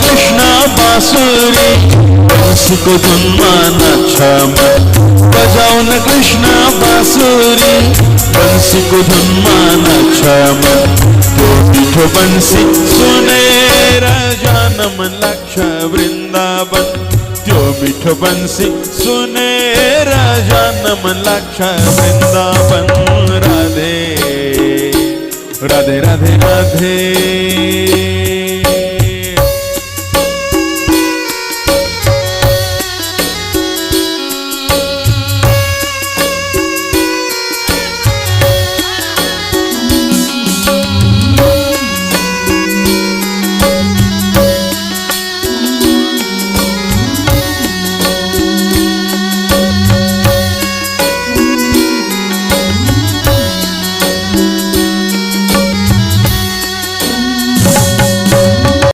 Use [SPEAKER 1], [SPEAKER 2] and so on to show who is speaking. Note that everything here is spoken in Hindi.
[SPEAKER 1] कृष्ण बांसुरी बंसी को धुन माना छम बजाओ न कृष्ण बांसुरी बंसी को धुन माना छम मीठो बंसी सुने राजानम लक्ष वृंदावन त्यो मीठो बंसी सुने राजानम लक्ष वृंदावन राधे राधे राधे राधे